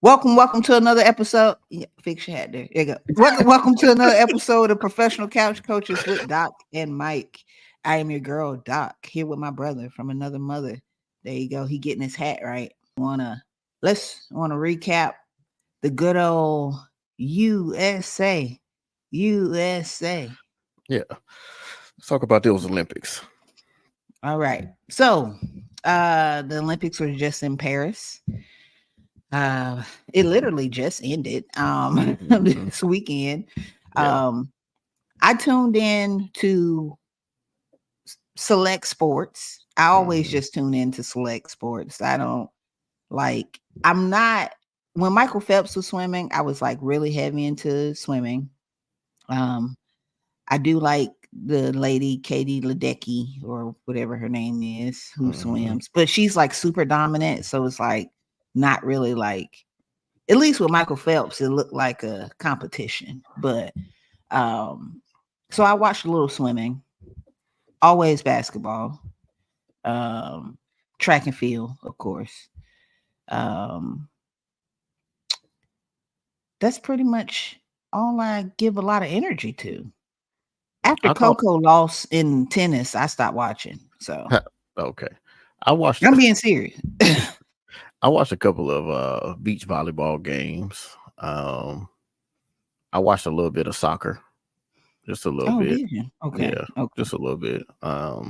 Welcome to another episode. Yeah, fix your hat there. There you go. Welcome to another episode of Professional Couch Coaches with Doc and Mike. I am your girl, Doc, here with my brother from another mother. There you go. He getting his hat right. Wanna recap the good old USA. USA. Yeah. Let's talk about those Olympics. All right. So the Olympics were just in Paris. It literally just ended this weekend. Yeah. I tuned in to select sports. I always just tune into select sports. I'm not when Michael Phelps was swimming, I was like really heavy into swimming. I do like the lady Katie Ledecky or whatever her name is who swims, but she's like super dominant, so it's like not really like, at least with Michael Phelps, it looked like a competition. But so I watched a little swimming, always basketball, track and field, of course. That's pretty much all I give a lot of energy to. After I thought Coco lost in tennis, I stopped watching. So okay. I watched I'm being serious. I watched a couple of beach volleyball games. I watched a little bit of soccer. Just a little Oh, bit. did you? Okay. Yeah. Okay. Just a little bit. I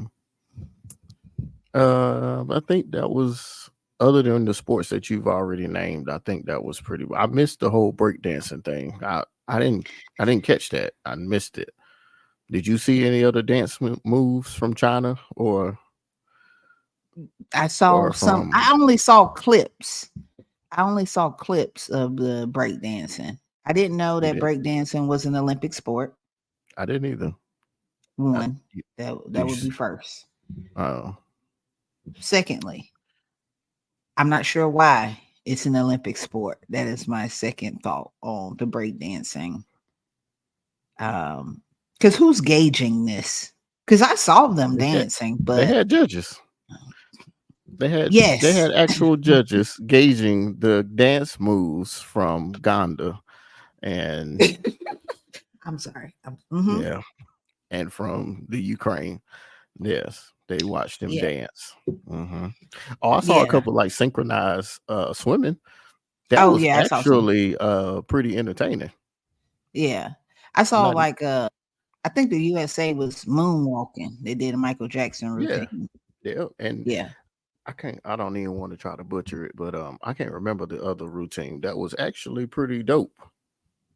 think that was, other than the sports that you've already named, I think that was pretty. I missed the whole breakdancing thing. I didn't catch that. I missed it. Did you see any other dance moves from China or I saw some. from? I only saw clips. I only saw clips of the breakdancing. I didn't know You that did? breakdancing was an Olympic sport. I didn't either. One, You, that you, would be first. oh, Secondly, I'm not sure why it's an Olympic sport. That is my second thought on the breakdancing. Because who's gauging this? Because I saw them they had, dancing, they but had judges. They yes. had actual judges gauging the dance moves from Ghana and I'm sorry. yeah, and from the Ukraine. Yes, they watched them Yeah, dance. hmm Oh, I saw a yeah. couple like synchronized swimming. That Oh was yeah, I saw some. actually pretty entertaining. Yeah, I saw Not like I think the USA was moonwalking. They did a Michael Jackson yeah, routine. yeah, and Yeah. I don't even want to try to butcher it, but I can't remember the other routine. That was actually pretty dope.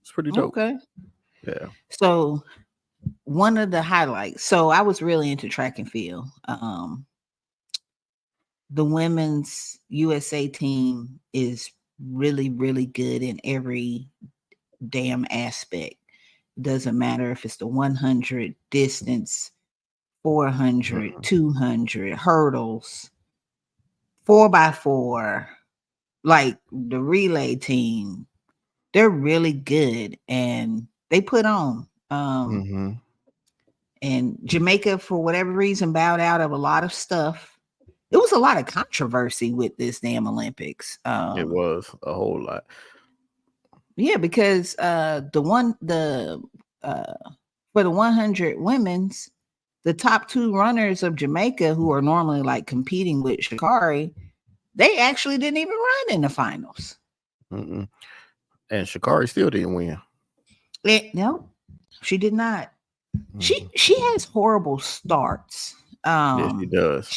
It's pretty dope. Okay. Yeah. So one of the highlights. So I was really into track and field. The women's USA team is really, really good in every damn aspect. Doesn't matter if it's the 100 distance, 400, Mhm. 200 hurdles, 4x4, like the relay team. They're really good and they put on. Mhm. And Jamaica, for whatever reason, bowed out of a lot of stuff. It was a lot of controversy with this damn Olympics. It was a whole lot. Yeah, because uh for the 100 women's, the top two runners of Jamaica, who are normally like competing with Shakari, they actually didn't even run in the finals. Mm-mm. And Shakari still didn't win. No, she did not. Mhm. She has horrible starts. Yes, she does.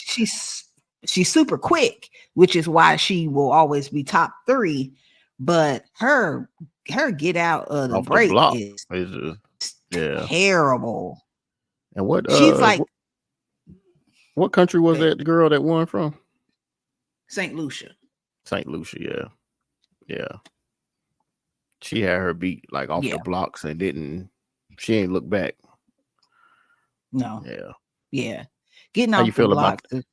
She's super quick, which is why she will always be top three. But her get out of the Off the break block. is It's just, yeah. terrible. And what She's like what country was that the girl that won from? St. Lucia. St. Lucia, yeah. Yeah. She had her beat like off Yeah, the blocks and she ain't look back. no, Yeah. yeah, getting How you off the feel about blocks is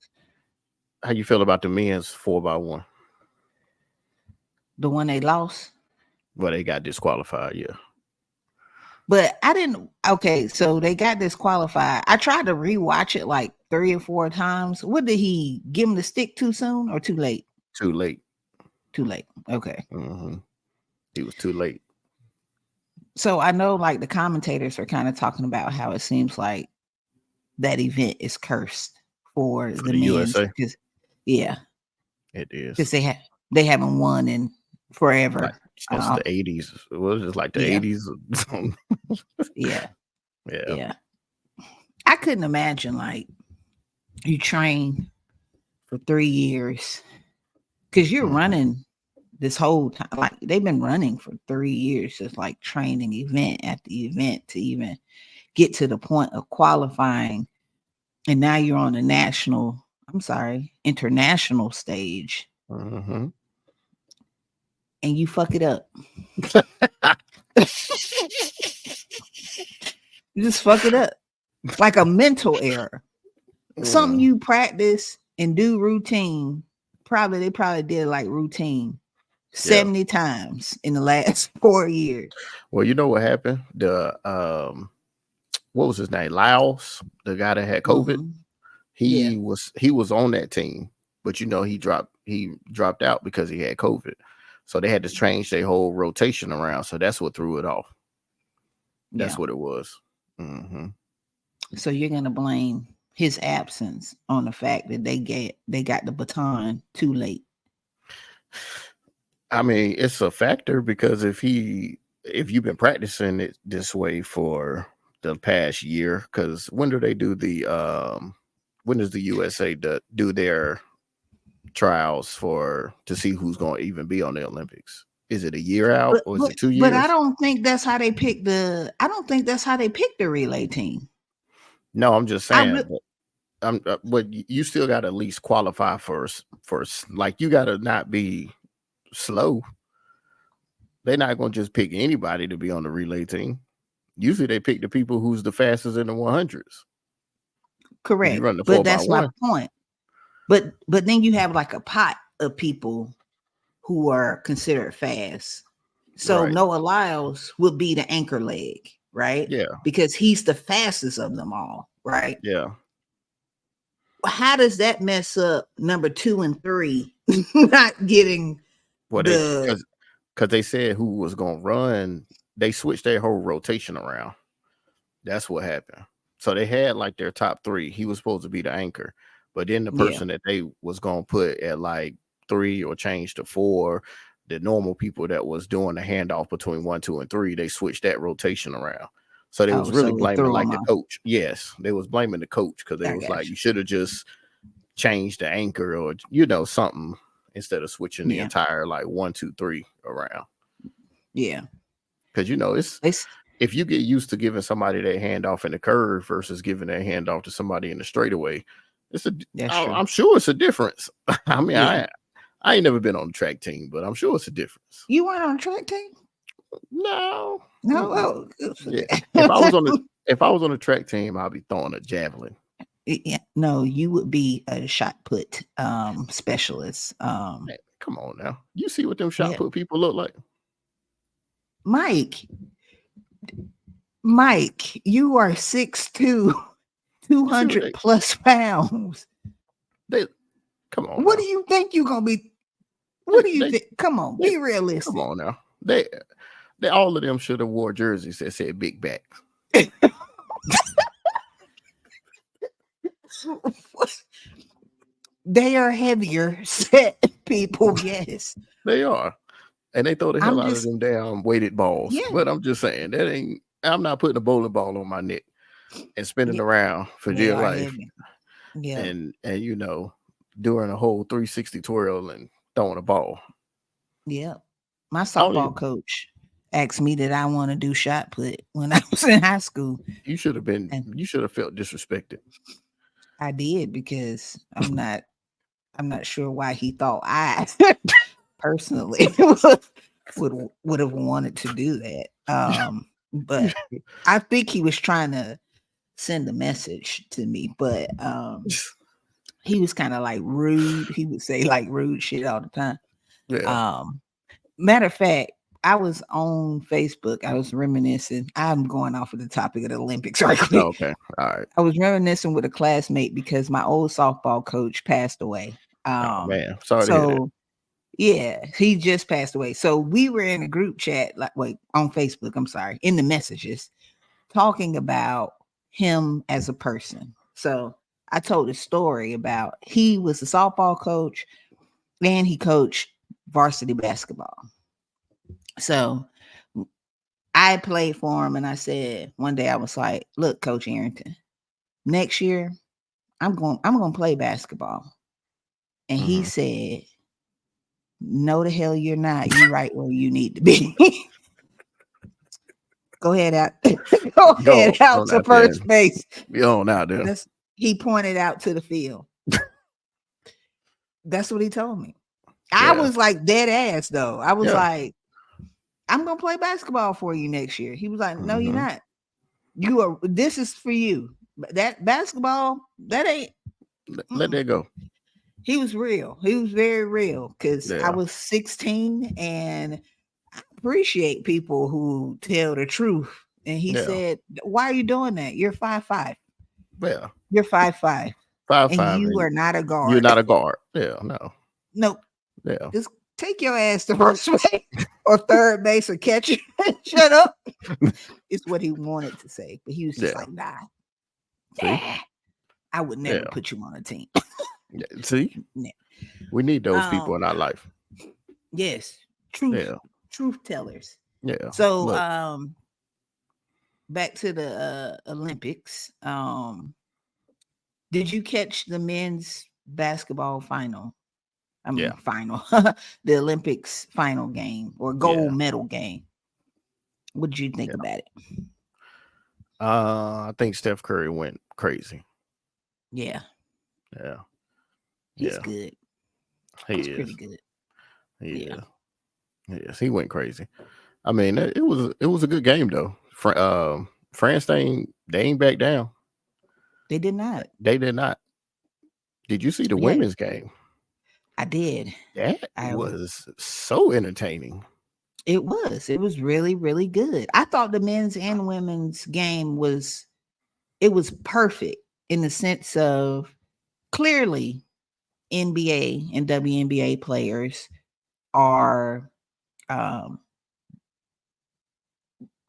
how you feel about the men's 4x1? the one they lost. Well, they got disqualified, yeah. But I didn't. Okay, so they got disqualified. I tried to rewatch it like 3 or 4 times. What did he give him the stick too soon or too late? Too late. Too late. Okay. Hmm. He was too late So I know like the commentators are kind of talking about how it seems like that event is cursed for for the the men's USA. because yeah, It because is they haven't won in like forever. since the 80s. It was just like the Yeah, 80s. yeah, Yeah. yeah. I couldn't imagine like you train for 3 years because you're Mhm. running this whole time. Like they've been running for 3 years, just like training event after event to even get to the point of qualifying. And now you're on a international stage Mhm. and you fuck it up. You just fuck it up. Like a mental error. Something Mm. you practice and do routine. They probably did like routine Yeah. 70 times in the last 4 years. Well, you know what happened? What was his name? Laos, the guy that had COVID. Hmm. Yeah. He was on that team, but he dropped out because he had COVID. So they had to change their whole rotation around. So that's what threw it off. Yeah. That's what it was. Hmm. So you're gonna blame his absence on the fact that they got the baton too late. I mean, it's a factor because if you've been practicing it this way for the past year, because when does the USA do their trials for to see who's going to even be on the Olympics? Is it a year out But or is but it two but I years? don't think that's how they pick the. I don't think that's how they pick the relay team. No, I'm just I saying, re- but you still got to at least qualify like you got to not be slow. They're not going to just pick anybody to be on the relay team. Usually they pick the people who's the fastest in the 100s. If you Correct, run the but four by that's my one, point. But then you have like a pot of people who are considered fast. So right? Noah Lyles would be the anchor leg, right? Yeah, Because he's the fastest of them all, right? yeah. How does that mess up number 2 and 3 not getting Well, they the because they said who was going to run. They switched their whole rotation around. That's what happened. So they had like their top three. He was supposed to be the anchor, but then the yeah, person that they was gonna put at like three or change to four, the normal people that was doing the handoff between one, two, and three, they switched that rotation around. So they was oh, really so it blaming threw like them the off. coach. Yes, they was blaming the coach because they I was got like, you. you should have just changed the anchor or something instead of switching the Yeah, entire like one, two, three around. yeah. Because it's It's if you get used to giving somebody that handoff in the curve versus giving that handoff to somebody in the straightaway, that's true. I'm sure it's a difference. I mean, Yeah. I ain't never been on the track team, but I'm sure it's a difference. You weren't on a track team? No, No. mm-mm. Oh, good for Yeah. that. If I was on a track team, I'd be throwing a javelin. Yeah, no, you would be a shot put specialist. Man, come on now, you see what them shot Yeah. put people look like? Mike, Mike, you are 6'2", You see what 200 plus pounds. they come on What do now. you think you're gonna be? What do you They think? Come on, they be come realistic. on now. They all of them should have wore jerseys that said big back. They are heavier set people, yes. They are. And they throw the hell I'm out of just them damn weighted balls. yeah, But I'm just saying that ain't. I'm not putting a bowling ball on my neck and spinning yeah, around for they dear are life, heavy. Yeah, and doing a whole 360 twirl and throwing a ball. yeah. My I don't softball even, coach asked me did I want to do shot put when I was in high school. you should have been. And You should have felt disrespected. I did because I'm not sure why he thought I personally would have wanted to do that. But I think he was trying to send a message to me, but he was kind of like rude. He would say like rude shit all the time. Yeah. Um, Matter of fact, I was on Facebook. I was reminiscing. I'm going off of the topic of the Olympics right Oh, quick. okay. All right. I was reminiscing with a classmate because my old softball coach passed away. Oh man, sorry to hear that. So Yeah, he just passed away. So we were in a group chat, like wait, on Facebook, I'm sorry, in the messages, talking about him as a person. So I told a story about he was a softball coach and he coached varsity basketball. So I played for him and I said one day I was like, look, Coach Arrington, next year I'm gonna play basketball. And he Hmm. said, no the hell you're not. You right where you need to be. Go ahead out. Go Go ahead out on to out there. first base. Go on out there. That's he pointed out to the field. That's what he told me. I Yeah. was like dead ass though. I was Yeah. like, I'm gonna play basketball for you next year. He was like, no, you're Hmm. not. You are. This is for you. That basketball, that ain't. Let Mm-mm. that go. He was real. He was very real because I Yeah. was 16 and I appreciate people who tell the truth. And he Yeah. said, why are you doing that? You're 5'5". Yeah. You're 5'5", Five and five, you and are not a you're guard. not a guard. Yeah. No. Nope. Yeah. Just take your ass to first base or third base or catch it. Shut up. It's what he wanted to say. But he was just Yeah. like, nah, See. nah, I would never Yeah. put you on a team. Yeah. See. Nah. We need those people Um, in our life. yes, truth, Yeah. truth tellers. Yeah. So Look. back to the Olympics. Did you catch the men's basketball final? I mean Yeah. final, the Olympics final game or gold Yeah. medal game. What did you think Yeah. about it? I think Steph Curry went crazy. Yeah, Yeah. he's Yeah. good. He He's pretty is. good. He Yeah, is. Yes. He went crazy. I mean, it was a good game though. France they ain't back down. they did not. They did not. Did you see the Yeah, women's game? I did. That I was so entertaining. It was. It was really, really good. I thought the men's and women's game was it was perfect in the sense of clearly NBA and WNBA players are um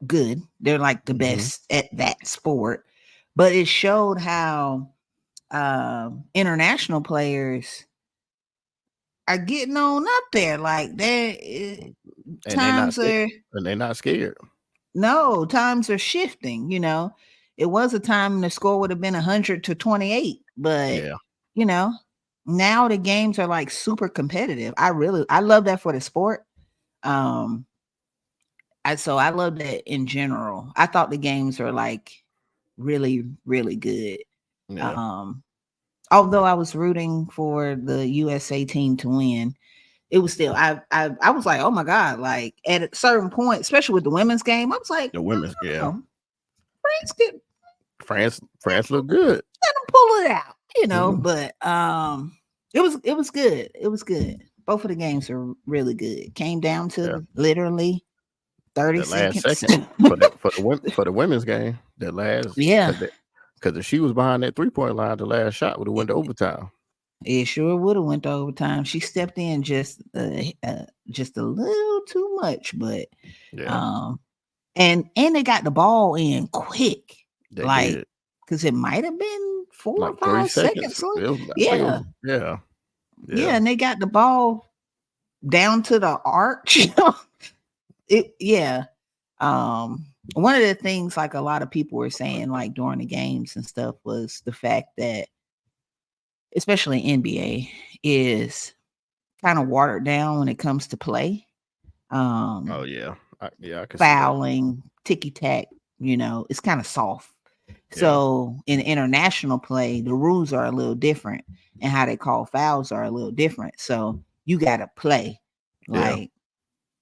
good. They're like the Hmm. best at that sport. But it showed how international players are getting on up there. Like And they not times scared. are And they not scared. no times are shifting. It was a time the score would have been 100-28, but Yeah. you know now the games are like super competitive. I love that for the sport. um I love that in general. I thought the games are like really, really good. Yeah. um Although I was rooting for the USA team to win, it was still I was like, oh my god, like at a certain point, especially with the women's game, I was like, The women's. Yeah. oh, France get France looked good. let them pull it out, Mhm. but it was good. It was good. Both of the games are really good. Came down Yeah. to literally 30 The last seconds. second for the women's game. The last Yeah, because if she was behind that 3-point line, the last shot would have went to overtime. it sure would have went to overtime. She stepped in just a little too much, but Yeah. um and they got the ball in quick, They like did. because it might have been four or Like 3 seconds. 5 seconds left. I think it was. Yeah, Yeah. yeah, Yeah. and they got the ball down to the arch. Yeah. One of the things like a lot of people were saying like during the games and stuff was the fact that especially NBA is kind of watered down when it comes to play. Oh Um yeah. Yeah, I can see that. Fouling, ticky tack, it's kind of soft. Yeah. So in international play, the rules are a little different and how they call fouls are a little different. So you got to play. Yeah. Like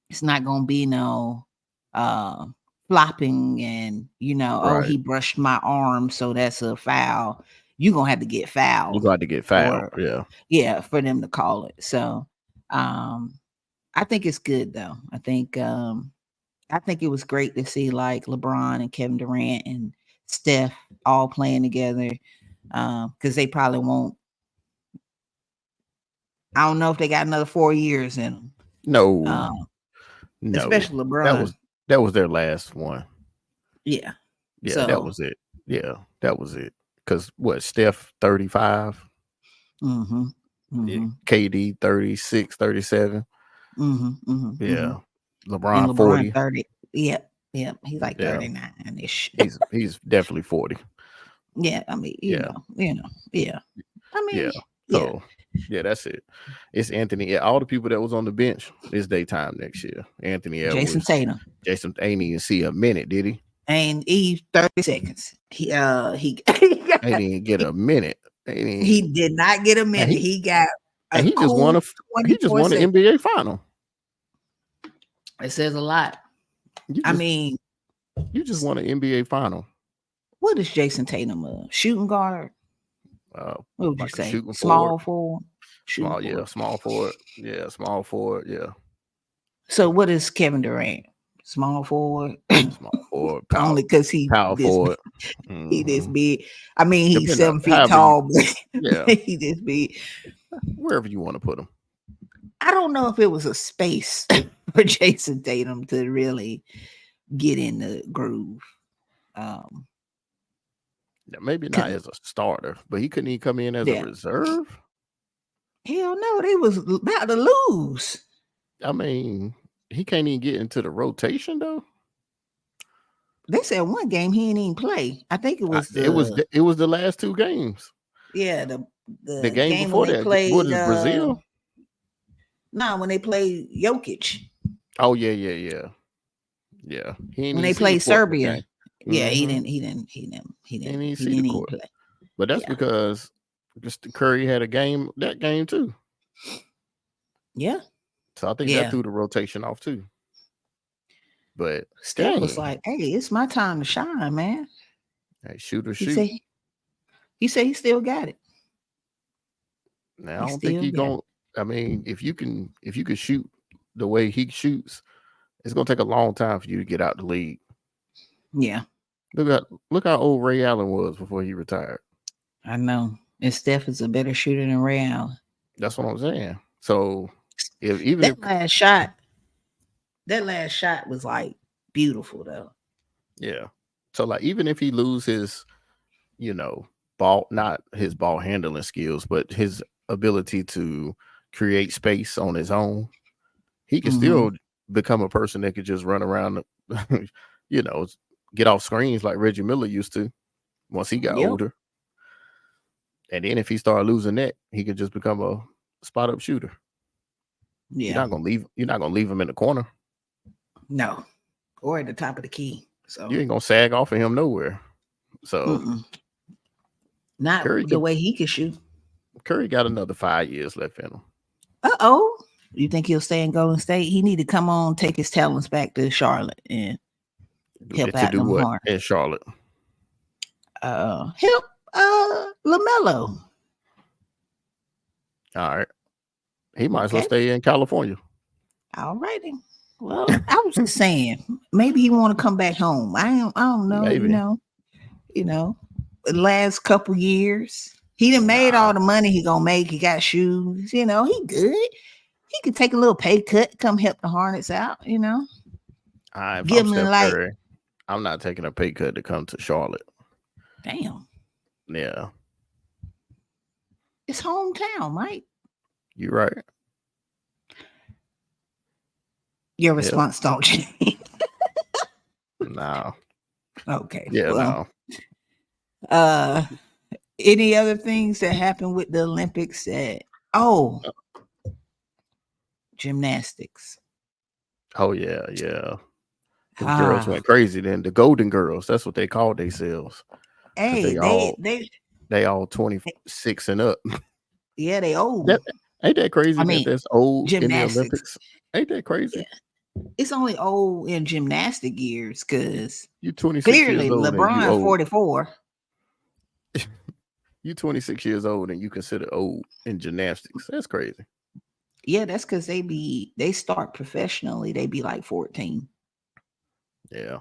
it's not going to be no uh flopping and oh Right. he brushed my arm so that's a foul. You're going to have to get You fouled got to get fouled. for Yeah. yeah, for them to call it. So I think it's good though. I think it was great to see like LeBron and Kevin Durant and Steph all playing together because they probably won't. I don't know if they got another 4 years in them. No, Um, no. especially That LeBron. was that was their last one. Yeah. Yeah, that So, was it. Yeah, that was it. Because what, Steph 35, mm-hmm, yeah, mm-hmm, KD 36, 37. mm-hmm, mm-hmm, mm-hmm. Yeah, And LeBron LeBron 40. 30. Yep. Yep. He's like Yeah, 39-ish. he's definitely 40. Yeah. I mean, Yeah, yeah. I yeah. mean, yeah. So yeah, that's it. It's Anthony. Yeah, all the people that was on the bench, it's daytime next year. Anthony Jason Edwards, Tatum. Jason ain't even see a minute, did he? And Eve 30 seconds. He Ain't even get a minute. Ain't even, he did not get a and minute. he He got and a cool he just 24 won the seconds. NBA final. It says a lot. You I just mean, you just won an NBA final. what is Jason Tatum? Shooting guard? Uh, What would you like a say? shooting forward, Small forward? Shooting small, yeah, forward. small forward, yeah, small forward, yeah, So what is Kevin Durant? Small forward? small forward, Only because power forward. he this Hmm. big. I mean, he's Depending on 7 feet however you, tall, yeah, but he this big. wherever you want to put them. I don't know if it was a space for Jason Tatum to really get in the groove. Um, Maybe not 'Cause as a starter, but he couldn't even come in as a yeah, reserve. hell no, they was about to lose. I mean, he can't even get into the rotation though. They said one game he didn't even play. I think it was It was the last two games. yeah, The the game game when before they that, what played is Brazil? when they played Jokic. Oh yeah. He ain't When even they see the played court that Serbia. game. Yeah, Mm-hmm. He ain't even he see the didn't even court, play. but that's Yeah. because just Curry had a game that game too. Yeah. So I think that Yeah. threw the rotation off too. But Steph was dang, like, hey, it's my time to shine, man. hey, shoot or He shoot. said he still got it. Now He I don't think still he got going. it. I mean, if you can shoot the way he shoots, it's gonna take a long time for you to get out the league. Yeah. Look how old Ray Allen was before he retired. I know. And Steph is a better shooter than Ray Allen. That's what I'm saying. So if even if That last shot was like beautiful though. yeah, so like even if he loses, ball not his ball handling skills, but his ability to create space on his own, he can Mm-hmm. still become a person that could just run around, you know, get off screens like Reggie Miller used to once he got Yep. older. And then if he started losing that, he could just become a spot up shooter. Yeah. You're not gonna leave him in the corner. No. Or at the top of the key. So You ain't gonna sag off of him nowhere. So mm-mm. Not Curry the could way he could shoot. Curry got another 5 years left in him. Uh-oh. You think he'll stay in Golden State? He need to come on, take his talents back to Charlotte and help To out do them what hard. in Charlotte? Help LaMelo. All right. He might as well Okay. stay in California. All righty. Well, I was just saying, maybe he want to come back home. I don't know, Maybe. The last couple years. He done made Nah. all the money he gonna make. He got shoes, he good. He could take a little pay cut, come help the Hornets out, If Give I'm him Steph like, Curry, I'm not taking a pay cut to come to Charlotte. damn, Yeah. it's hometown, Mike. You're right. Your Yep. response don't change. No. Okay. Yeah, Well, no. any other things that happened with the Olympics gymnastics. Oh yeah. Them girls Ah, went crazy then. The Golden Girls, that's what they called themselves. Because hey, they all 26 and up. yeah, they old. That ain't that crazy I that mean, that's old in the gymnastics. Olympics? Ain't that crazy? Yeah, it's only old in gymnastic years because You 26 clearly years old and you LeBron old. 44. You 26 years old and you consider old in gymnastics. That's crazy. Yeah, that's because they start professionally. They be like 14. Yeah.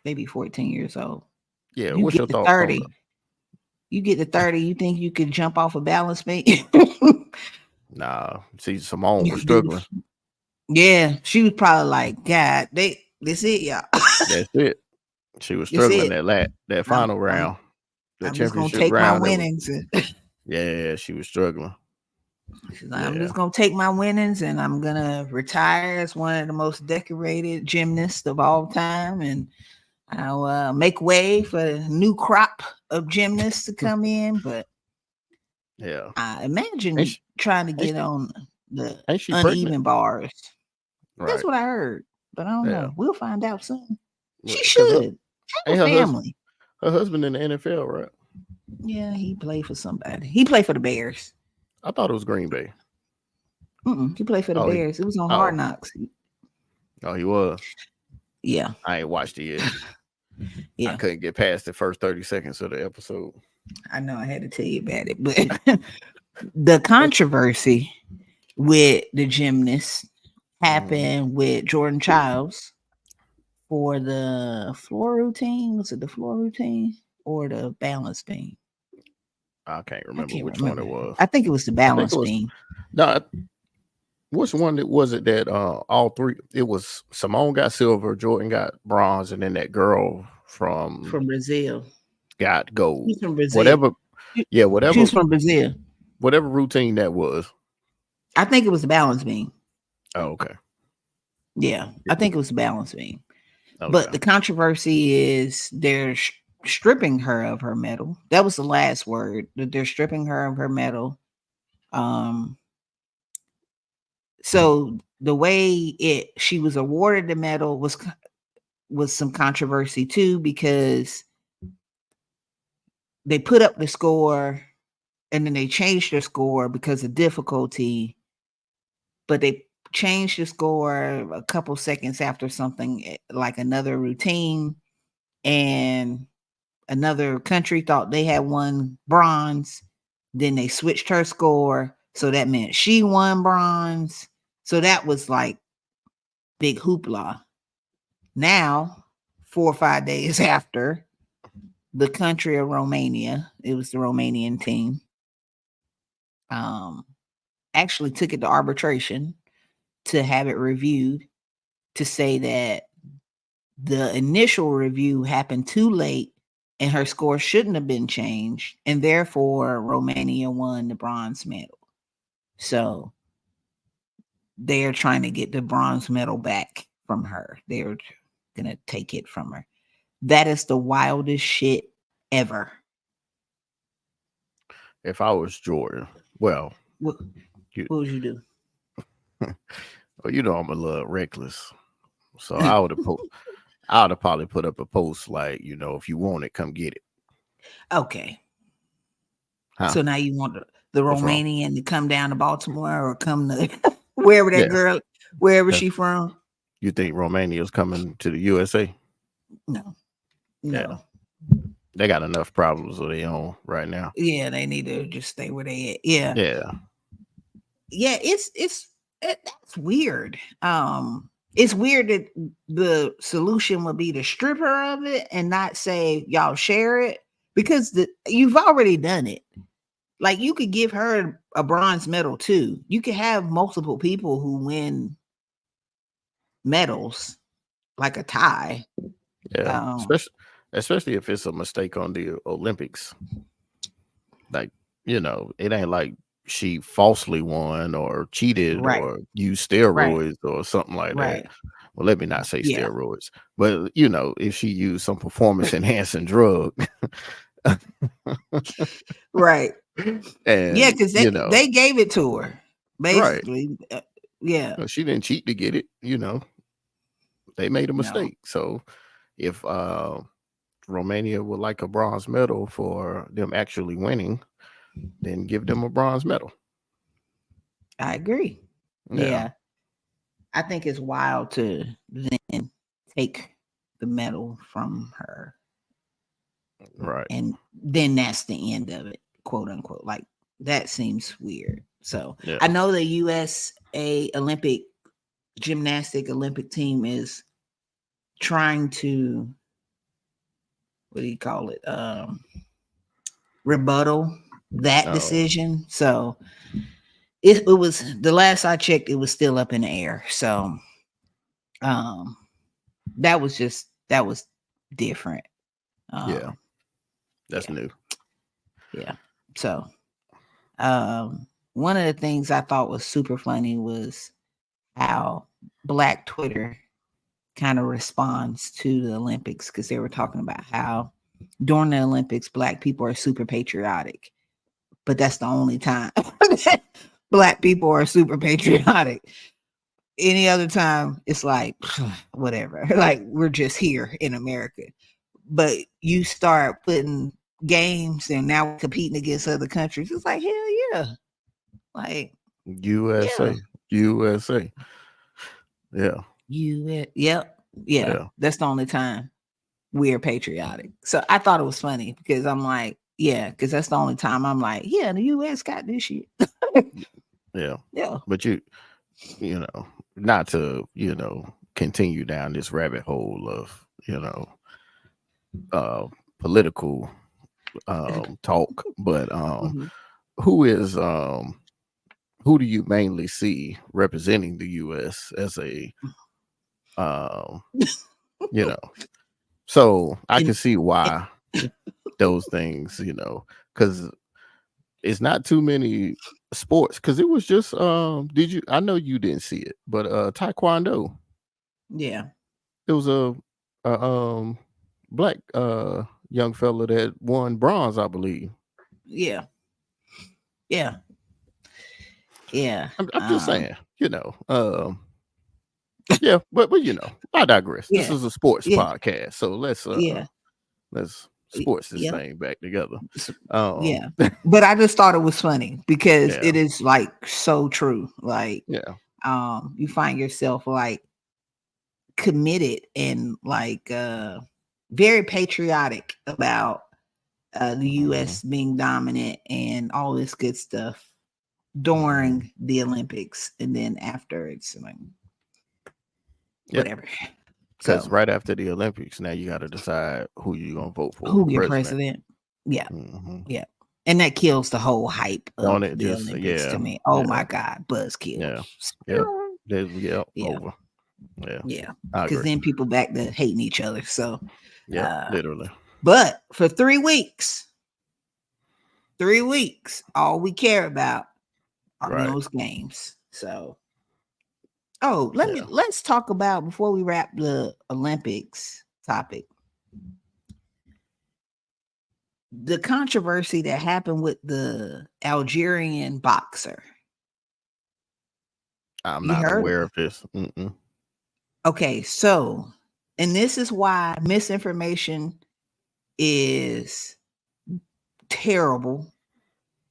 They be 14 years old. Yeah. You What's get your to thoughts on 30. You get to 30, you think you can jump off a balance beam? Nah, see, Simone You was could do struggling. the, yeah. She was probably like, God, this it, y'all. That's it. She was This struggling it. that I'm final I'm round, the I'm just gonna championship take my round. That was winnings. yeah, she was struggling. She's like, I'm Yeah, just gonna take my winnings and I'm gonna retire as one of the most decorated gymnasts of all time, and I'll make way for a new crop of gymnasts to come in. But yeah. I Ain't imagine she, trying to ain't get she, on the ain't she pregnant? uneven bars. That's Right. what I heard, but I don't Yeah. know. We'll find out soon. She Because should have a ain't family. her husband in the NFL, right? Yeah, he played for somebody. He played for the Bears. I thought it was Green Bay. He played for the Oh, Bears. It was on Hard oh, Knocks. oh, he was. Yeah, I ain't watched it yet. I yeah. couldn't get past the first 30 seconds of the episode. I know I had to tell you about it, but the controversy with the gymnast Mhm. happened with Jordan Childs for the floor routine. Was it the floor routine or the balance beam? I can't I remember can't which one remember. it was. I think it was the I think it balance was beam no. Which one that was it that all three? It was Simone got silver, Jordan got bronze, and then that girl from from Brazil. got gold. She's from Brazil. Whatever, She, yeah, she was from Brazil. whatever routine that was. I think it was the balance beam. Oh, okay, Yeah, I think it was the balance beam. But okay. the controversy is they're stripping her of her medal. That was the last word. That they're stripping her of her medal. Um, so the way she was awarded the medal was some controversy too, because they put up the score and then they changed their score because of difficulty, but they changed the score a couple seconds after something like another routine, and another country thought they had won bronze. Then they switched her score, so that meant she won bronze. So that was like big hoopla. Now, 4 or 5 days after, the country of Romania, it was the Romanian team, um, actually took it to arbitration to have it reviewed, to say that the initial review happened too late and her score shouldn't have been changed, and therefore Romania won the bronze medal. So they're trying to get the bronze medal back from her. They're gonna take it from her. That is the wildest shit ever. If I was Jordan, well, What, you, what would you do? well, I'm a little reckless, so I would have probably put up a post like, if you want it, come get it, Okay. huh? So now you want the What's wrong? Romanian to come down to Baltimore or come to wherever that Yeah, girl, wherever yeah. she from? You think Romania's coming to the USA? No, Yeah, no. they got enough problems of their own right now. Yeah, they need to just stay where they at. Yeah. Yeah, Yeah, that's weird. It's weird that the solution would be to strip her of it and not say y'all share it, because you've already done it. Like, you could give her a bronze medal too. You could have multiple people who win medals, like a tie. yeah. Um, Especially if it's a mistake on the Olympics. Like, it ain't like she falsely won or cheated right, or used right, steroids or something like that. right. Well, let me not say Yeah, steroids, but if she used some performance enhancing drug, right. Yeah, and because they gave it to her right, basically. Yeah, she didn't cheat to get it. They made a no, mistake. So if Romania would like a bronze medal for them actually winning, then give them a bronze medal. I agree. Yeah, Yeah, I think it's wild to then take the medal from her, right. and then that's the end of it, quote unquote. Like, that seems weird. So Yeah. I know the USA Olympic gymnastic Olympic team is trying to, what do you call it? Rebuttal that Oh, decision. So it was the last I checked, it was still up in the air. So um that was different. Yeah, Um that's yeah, new. yeah. So one of the things I thought was super funny was how Black Twitter kind of responds to the Olympics, because they were talking about how during the Olympics Black people are super patriotic, but that's the only time Black people are super patriotic. Any other time, it's like whatever. Like, we're just here in America. But you start putting games and now we're competing against other countries. It's like, hell yeah. Like, yeah. USA, USA. Yeah, Yep. Yeah. yeah, That's the only time we're patriotic. So I thought it was funny because I'm like, yeah, because that's the only time I'm like, yeah, the US got this shit. yeah. Yeah. But you know, not to, continue down this rabbit hole of, uh political talk, but Mhm. who is who do you mainly see representing the US as a um you know so I And, can see and why those things, because it's not too many sports, because it was just did you I know you didn't see it, but taekwondo, yeah. it was a black young fella that won bronze, I believe. Yeah. Yeah. Yeah. I'm just saying, yeah, but I digress. This Yeah. is a sports Yeah. podcast, so Yeah. let's sports this Yep. thing back together. S- Um, Yeah. But I just thought it was funny because yeah, it is like so true. Like, yeah, you find yourself like committed and like very patriotic about the mhm, US being dominant and all this good stuff mhm. during the Olympics, and then after it's like Yeah, whatever. because So right after the Olympics, now you got to decide who you're gonna vote for who your president. president? Yeah. Hmm. Yeah. And that kills the whole hype Don't of it the just? Olympics to Yeah, me. Oh yeah, my God, buzz yeah, kills. yeah. Yeah, Yeah, over. Yeah, yeah. I Because agree. then people back to hating each other. So, Yeah, uh, literally. but for 3 weeks, 3 weeks, all we care about are Right. those games. So, oh, Yeah. let's talk about before we wrap the Olympics topic, the controversy that happened with the Algerian boxer. I'm You not heard? aware of this. Mm-mm. Okay, so, and this is why misinformation is terrible,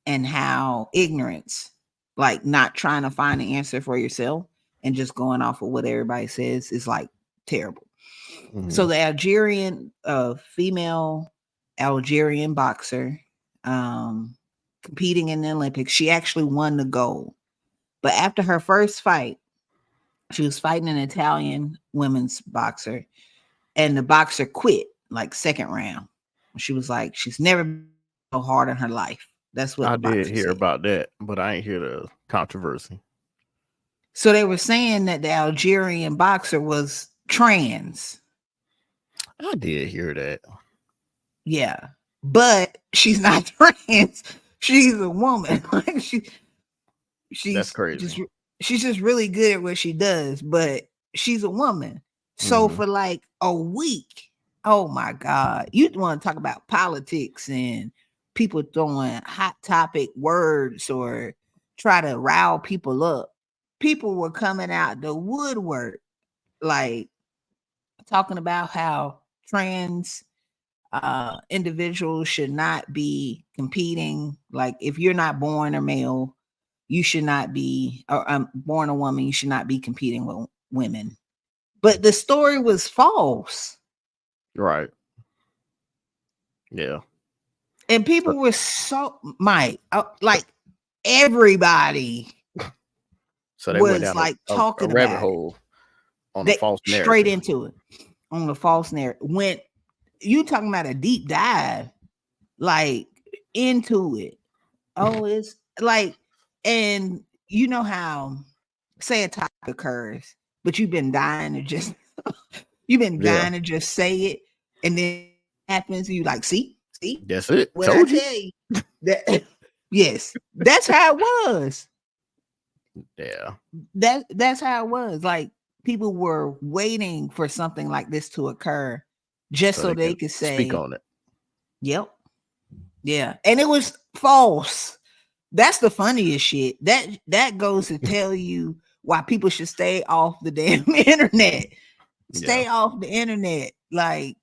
and how ignorance, like not trying to find the answer for yourself and just going off of what everybody says, is like terrible. So Hmm. the Algerian female Algerian boxer um competing in the Olympics, she actually won the gold. But after her first fight, she was fighting an Italian women's boxer, and the boxer quit like second round. She was like, she's never been so hard in her life. That's what I the did boxer hear said. about that, but I ain't hear the controversy. So they were saying that the Algerian boxer was trans. I did hear that. Yeah. But she's not trans. She's a woman. Like, That's she's crazy. just she's just really good at what she does, but she's a woman. So Hmm. for like a week, oh my God, you want to talk about politics and people throwing hot topic words or try to rile people up. People were coming out the woodwork, like talking about how trans individuals should not be competing. Like, if you're not born a male, you should not be, or born a woman, you should not be competing with women. But the story was false, Right. Yeah. and So, people were so Mike, like everybody so they went was down like a talking rabbit about it. hole on a They false straight narrative. into it on the false narrative. When you talking about a deep dive, like into it. Oh, it's like, and you know how, say a topic occurs, but you've been dying to just Yeah, say it, and then happens, and you like, see that's it. what I Told you. tell you that. Yes, that's how it was. Yeah. That's how it was. Like people were waiting for something like this to occur, just So so they they can could speak say, on it. "Yep, yeah," and it was false. That's the funniest shit. That goes to tell you why people should stay off the damn internet. Yeah. Stay off the internet. Like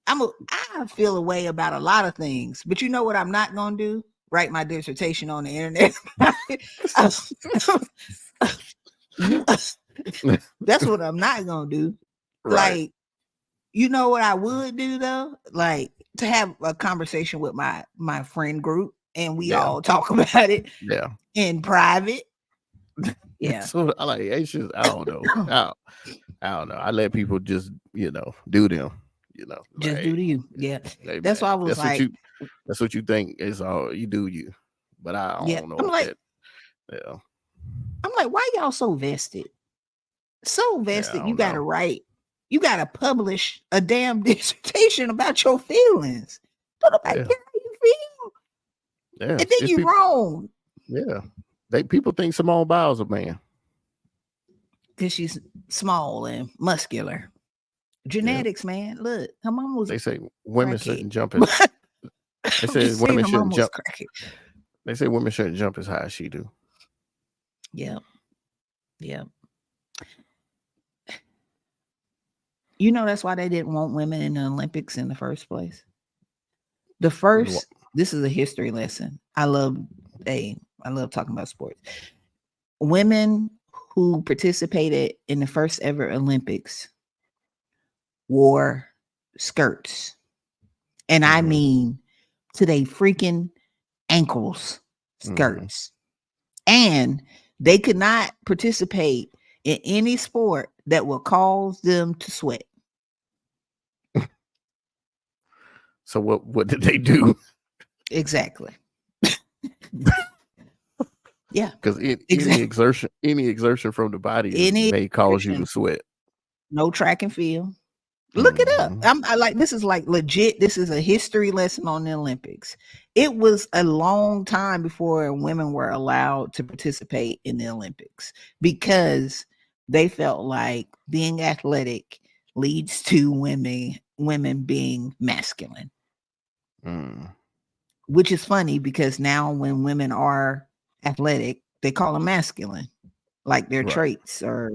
I feel a way about a lot of things, but you know what I'm not gonna do? Write my dissertation on the internet. That's what I'm not gonna do. Right. Like, you know what I would do though? Like to have a conversation with my friend group and we Yeah. all talk about it Yeah. in private. Yeah. So I like it's just I don't know. I don't know. I let people just, do them. Just do Like, to you. Yeah. hey That's man, why I was like, that's what you think is all you do you. But I yeah. don't know if that yeah. I'm like, why y'all so vested? So Yeah, I vested, you don't gotta know. write, you gotta publish a damn dissertation about your feelings. Don't nobody Yeah. care how you feel. Yeah. And then It's you people wrong. yeah. People think Simone Biles a man. Because she's small and muscular. Yeah. Genetics, man. Look, her mom was They say women crackhead. shouldn't jump as they I'm say just saying women her mom shouldn't was jump crackhead. they say women shouldn't jump as high as she do. Yeah. Yeah. You know that's why they didn't want women in the Olympics in the first place. The first, this is a history lesson. I love talking about sports. Women who participated in the first ever Olympics wore skirts. And I Mm-hmm. mean to they freaking ankles Mm-hmm. skirts. And they could not participate in any sport that will cause them to sweat. So what did they do? Exactly. Yeah. Because Exactly. any exertion from the body Any may cause you to exertion, sweat. no track and field. Look it up. Mm-hmm. I like this is like legit. This is a history lesson on the Olympics. It was a long time before women were allowed to participate in the Olympics because they felt like being athletic leads to women being masculine, Mm. which is funny because now when women are athletic, they call them masculine, like their Right. traits or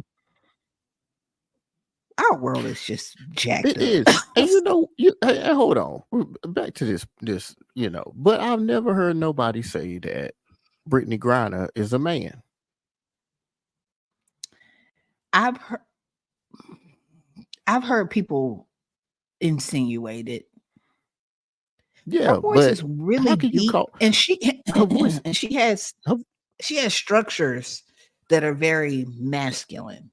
our world is just jacked It up. is. And hold on. Back to this, but I've never heard nobody say that Brittany Griner is a man. I've heard I've heard people insinuate it. Her Yeah, voice but is how really can you deep, call and she her voice and her, she has structures that are very masculine.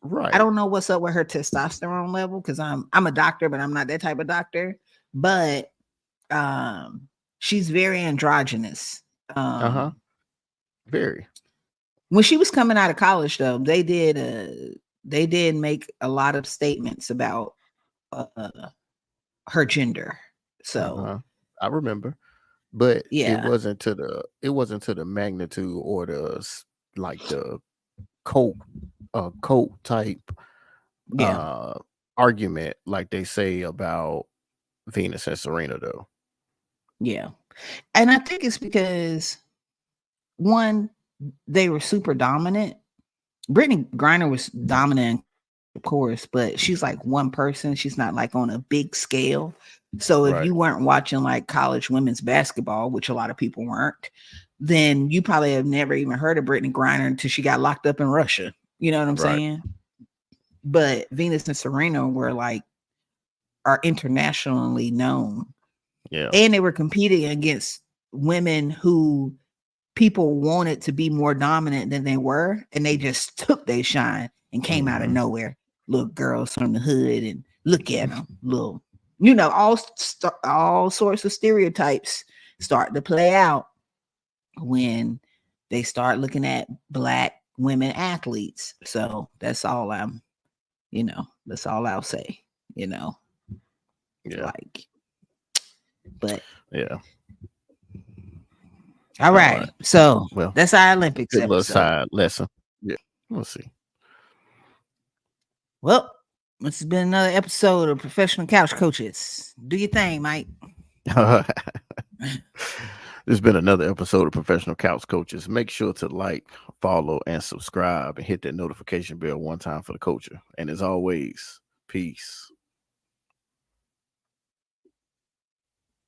I right? don't know what's up with her testosterone level because I'm a doctor, but I'm not that type of doctor. But she's very androgynous. Uh-huh. Um, Very. when she was coming out of college, though, they did make a lot of statements about her gender. So Uh-huh. I remember. But yeah, it wasn't to the magnitude or like the coat coat type yeah, uh argument like they say about Venus and Serena though. yeah. And I think it's because one, they were super dominant. Brittany Griner was dominant, of course, but she's like one person. She's not like on a big scale. So if Right. you weren't watching like college women's basketball, which a lot of people weren't, then you probably have never even heard of Brittany Griner until she got locked up in Russia. You know what I'm Right. saying? But Venus and Serena were like are internationally known. Yeah. And they were competing against women who people wanted to be more dominant than they were, and they just took their shine and came out of Mm-hmm. nowhere. Little girls from the hood, and look at them, little, all sorts of stereotypes start to play out when they start looking at Black women athletes. So that's all that's all I'll say, Yeah. like, but Yeah. all All right. right. So Well, that's our Olympics good little episode. side lesson. Yeah. We'll see. Well, this has been another episode of Professional Couch Coaches. Do your thing, Mike. There's been another episode of Professional Couch Coaches. Make sure to like, follow, and subscribe and hit that notification bell one time for the culture. And as always, peace.